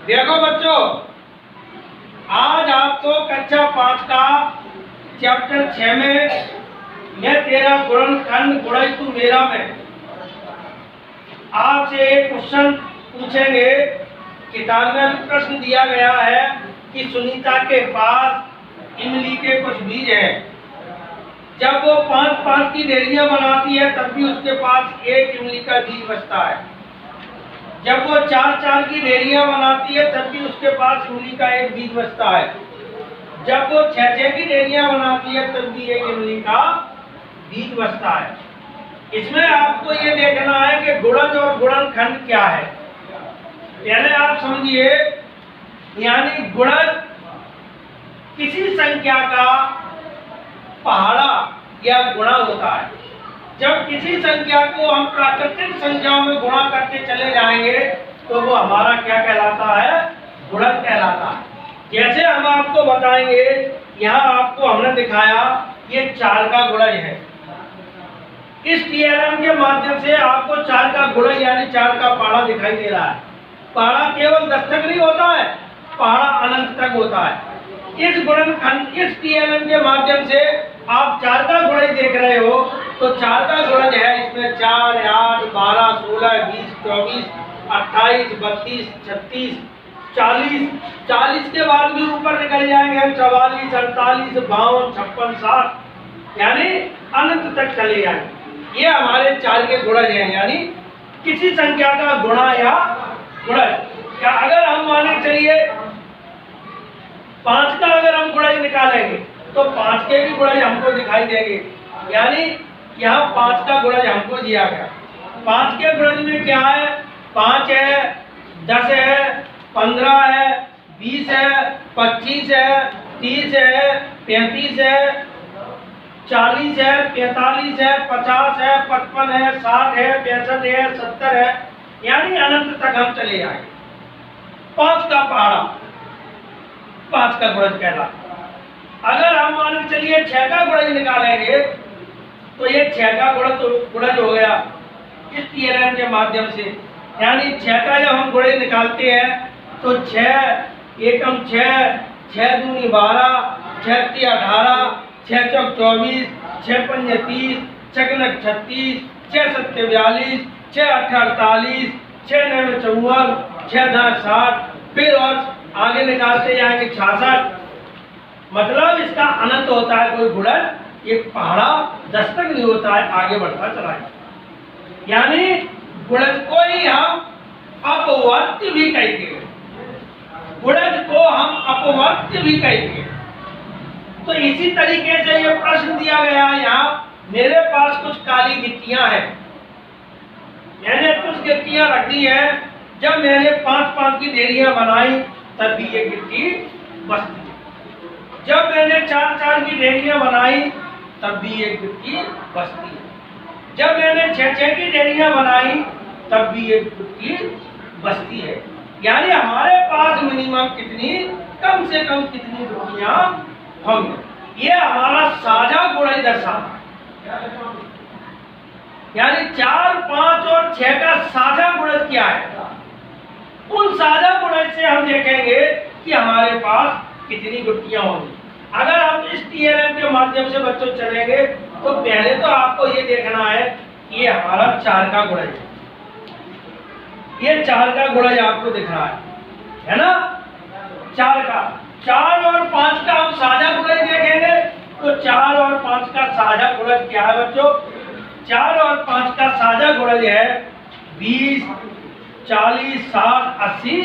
देखो बच्चों, आज आपको कक्षा 5 का चैप्टर 6 में मैं तेरा गुणनखंड गुणज तू मेरा में आपसे एक क्वेश्चन पूछेंगे। किताब में प्रश्न दिया गया है कि सुनीता के पास इमली के कुछ बीज हैं। जब वो 5-5 की डेलियां बनाती है तब भी उसके पास एक इमली का बीज बचता है। जब वो 4-4 की डेलियां बनाती है तब भी उसके पास इमली का एक बीज बचता है। जब वो 6-6 की डेलियां बनाती है तब भी एक इमली का बीज बचता है। इसमें आपको ये देखना है कि गुणज और गुणनखंड क्या है। पहले आप समझिए, यानी गुणज किसी संख्या का पहाड़ा या गुणा होता है। जब किसी संख्या को हम प्राकृतिक संख्याओं में गुणा करते चले जाएंगे तो वो हमारा क्या कहलाता है? गुणज कहलाता है। जैसे हम आपको बताएंगे, यहाँ आपको हमने दिखाया ये 4 का गुणज है। इस TLM के माध्यम से आपको 4 का गुणज यानी 4 का पहाड़ा दिखाई दे रहा है। पहाड़ा केवल 10 तक नहीं होता है, पहाड़ा अनंत तक होता है। इस गुणनखंड, इस TLM के माध्यम से आप 4 का गुणज देख रहे हो तो 4 का गुणज है। इसमें 4, 8, 12, 16, 20, 24, 28, 32, 36, 40, 40 के बाद भी ऊपर निकल जाएंगे 44, 48, 52, 56, 60 यानी अनंत तक चले जाएंगे। ये हमारे 4 के गुणज हैं, यानी किसी संख्या का गुणा या गुणज। क्या अगर हम माने चलिए 5 का अगर हम गुणज निकालेंगे तो 5 के भी गुणज हमको दिखाई देंगे। यानी यहाँ 5 का गुणज हमको दिया गया। 5 के गुणज में क्या है? 5 है, 10 है, 15 है, 20 है, 25 है, 30 है, 35 है, 40 है, 45 है, 50 है, 55 है, 60 है, 65 है, 70 है, यानी अनंत तक हम चले जाएंगे। 5 का पहाड़ा 5 का गुणज कहलाता। अगर हम मान के चलिए 6 का गुणज निकालेंगे तो ये 6 का गुणज हो गया इस TLM के माध्यम से। यानी 6 का जब हम गुणज निकालते हैं तो 6 एकम 6, 6 दूनी 12, 6 ती 18, 6 चौक 24, 6 पंजे 30, 6 नक 36, 6 सत्ते 42, 6 अट्ठा 48, 6 नवे 54, 6 धा 60, फिर और आगे निकालते जाएंगे 66। मतलब इसका अनंत होता है कोई गुणज। एक पहाड़ा 10 तक नहीं होता है, आगे बढ़ता चला जाए। यानी गुणज को ही हम अपवर्त्य भी कहते हैं। गुणज को हम अपवर्त्य भी कहते हैं। तो इसी तरीके से ये प्रश्न दिया गया है। यहाँ मेरे पास कुछ काली गिट्टियां हैं, मैंने कुछ गिट्टियां रख दी है। जब मैंने 5-5 की डेलियां बनाई तब भी ये गिट्टी बचती है। जब मैंने 4-4 की डेलियां बनाई तब भी ये गिट्टी बचती है। जब मैंने 6-6 की डेलियां बनाई तब भी ये गिट्टी बचती है। यानी हमारे पास मिनिमम कितनी, कम से कम कितनी गिट्टियां होंगी। ये हमारा साझा गुणज दर्शाता है। यानी 4, 5 और 6 का साझा गुणज क्या है? उन साझा गुणज से हम देखेंगे कि हमारे पास कितनी गिट्टियां होंगी। अगर हम इस TLM के माध्यम से बच्चों चलेंगे तो पहले तो आपको ये देखना है कि ये हमारा 4 का गुणज है। ये 4 का गुणज आपको दिख रहा है ना? 4 का, 4 और 5 का हम साझा गुणज देखेंगे तो 4 और 5 का साझा गुणज क्या है बच्चों? 4 और 5 का साझा गुणज है 20, 40, 60, 80,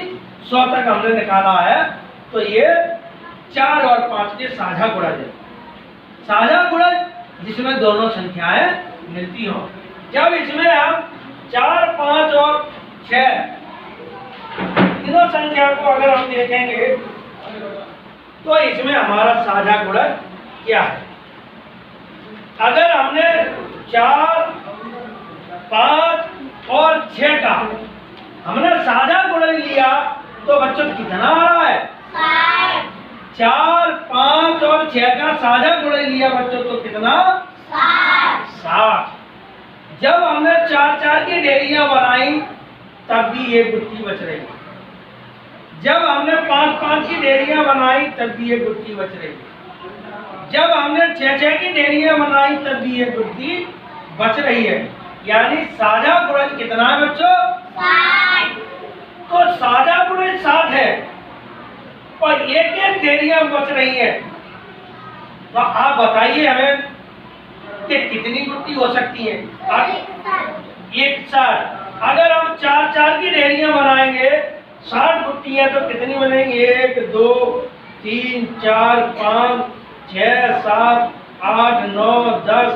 100 तक हमने निकाला है। तो ये 4 और 5 के साझा गुणज है। साझा गुणज जिसमें दोनों संख्याएं मिलती हों। जब इसमें हम 4, 5 और 6 तीनों संख्या को अगर हम देखेंगे तो इसमें हमारा साझा गुणज क्या है? अगर हमने 4, 5 और 6 का हमने साझा गुणज लिया तो बच्चों कितना आ रहा है? 4, 5 और 6 का साझा गुणज लिया बच्चों तो कितना? 60। जब हमने 4-4 की डेलियां बनाई तब भी ये गिट्टी बच रही है। जब हमने 5-5 की ढेरियां बनाई तब भी एक गुत्थी बच रही है, जब हमने 6-6 की ढेरियां बनाई तब भी एक गुत्थी बच रही है। यानी साझा गुणज कितना है बच्चों? 7। तो साझा गुणज 7 है और एक एक ढेरियां बच रही है, तो आप बताइए हमें कि कितनी गुत्थी हो सकती है? एक साथ। अगर हम 4-4 की ढेरियां बनाएंगे 60 गुत्थियां तो कितनी बनेंगी? 1 2 3 4 5 6 7 8 9 10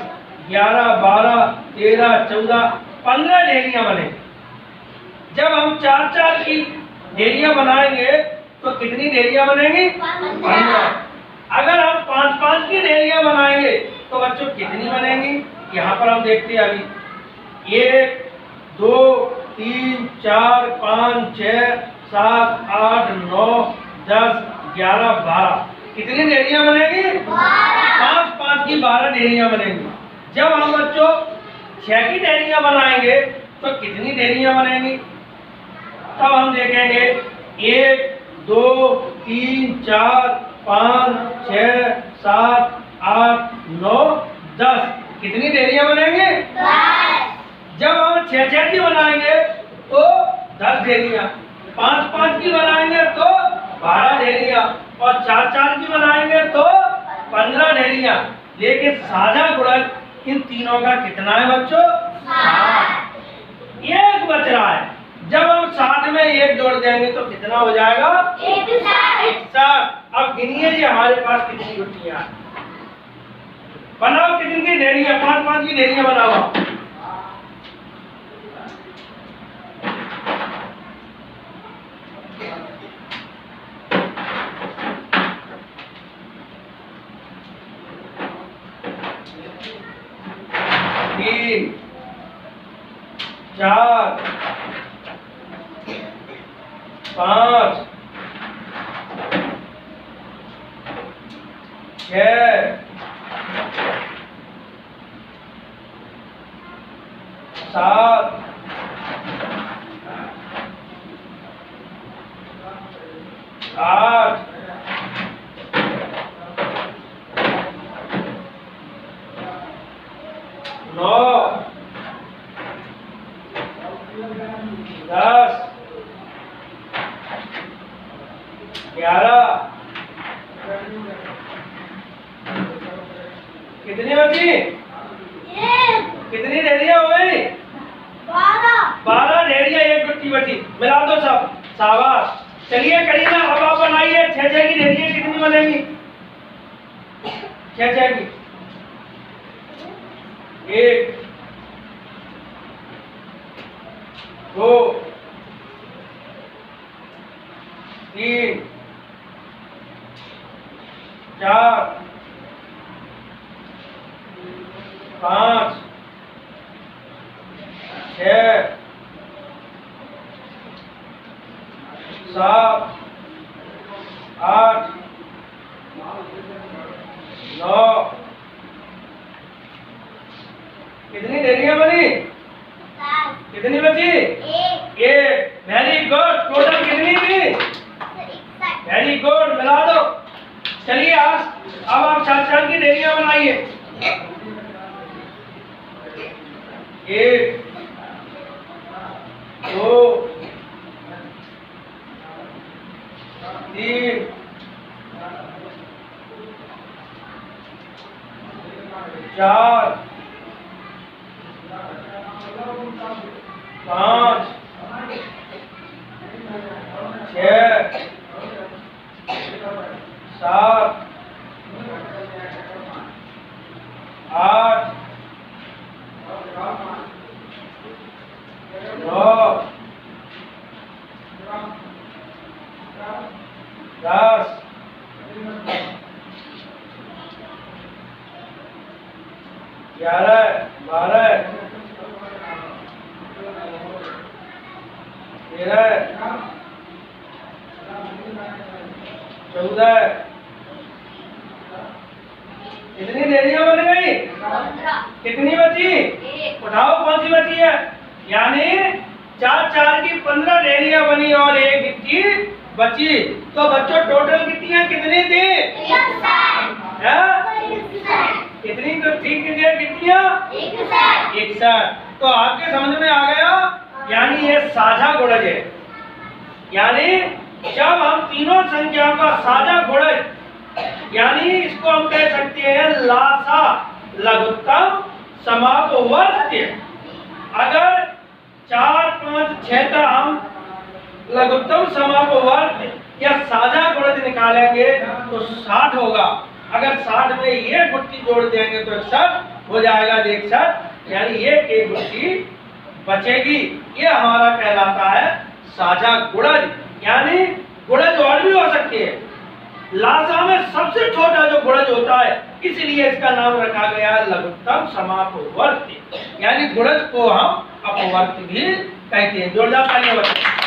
11 12 13 14 15 ढेरियां बनेंगी। जब हम 4-4 की ढेरियां बनाएंगे तो कितनी ढेरियां बनेंगी? 15। अगर हम 5-5 की ढेरियां बनाएंगे तो बच्चों कितनी बनेंगी? यहाँ पर हम देखते हैं अभी 1 2 3 4 5 6 7 8 9 10 11 12 कितनी ढेरियां बनेंगी? 5-5 की 12 ढेरियां बनेंगी। जब हम बच्चों 6 की ढेरियां बनाएंगे तो कितनी ढेरियां बनेंगी? तब हम देखेंगे 1 2 3 4 5 6 7 8 9 10 कितनी ढेरियां बनेंगी? 10। जब हम 6-6 की बनाएंगे तो 10 ढेरियां, 5-5 की बनाएंगे तो 12 ढेरियां और 4-4 की बनाएंगे तो 15 ढेरियां। लेकिन साझा गुणज इन तीनों का कितना है बच्चों? 7। एक बच रहा है। जब हम 7 में 1 जोड़ देंगे तो कितना हो जाएगा? 160। अब गिनिए जी हमारे पास कितनी गुत्थियां हैं। बनाओ कितनी की ढेरियां? 5-5 की ढेरियां बनाओ। तीन 4 5 6 7 8 9 10 11 कितनी बची? कितनी ढेरियां हो गई? 12 ढेरियां, एक गुत्थी बची। मिला दो सब। शाबाश। चलिए करीना अब आप बनाइए 6-6 की ढेरियां कितनी बनेंगी? 6-6 की 1 2 3 4 5 6 7 8 9 कितनी ढेरियां बनी? कितनी बची? 1। Very good. टोटल कितनी थी? Very good. मिला दो। चलिए आज अब आप 4-4 की ढेरियां बनाइए। 1 2 3 4 5 6 7 8 9 10 11 12 13 14 कितनी ढेरियां बन गई? कितनी बची? उठाओ कौन सी बची है? यानी 4-4 की 15 ढेरियां बनी और एक गिट्टी बची। तो बच्चों टोटल कितनी थी? कितनी तो ठीक कितनी? 61। तो आपके समझ में आ गया, यानी ये साझा गुणज है। यानी जब हम तीनों संख्याओं का साझा गुणज, यानी इसको हम कह सकते हैं लासा लघुत्तम समापवर्त्य। अगर 4, 5, 6 का हम लघुत्तम समापवर्त्य या साझा गुणज निकालेंगे तो 60 होगा। अगर 60 में ये गुत्ती जोड़ देंगे तो 61 हो जाएगा, 61। यानी ये एक गुत्ती बचेगी। ये हमारा कहलाता है साझा गुणज। यानी गुणज और भी हो सकती है, लासा में सबसे छोटा जो गुणज होता है, इसलिए इसका नाम रखा गया लघुत्तम समापवर्त्य। यानी गुणज को हम अपवर्त्य भी कहते हैं। जोरदार तालियां बजाएं।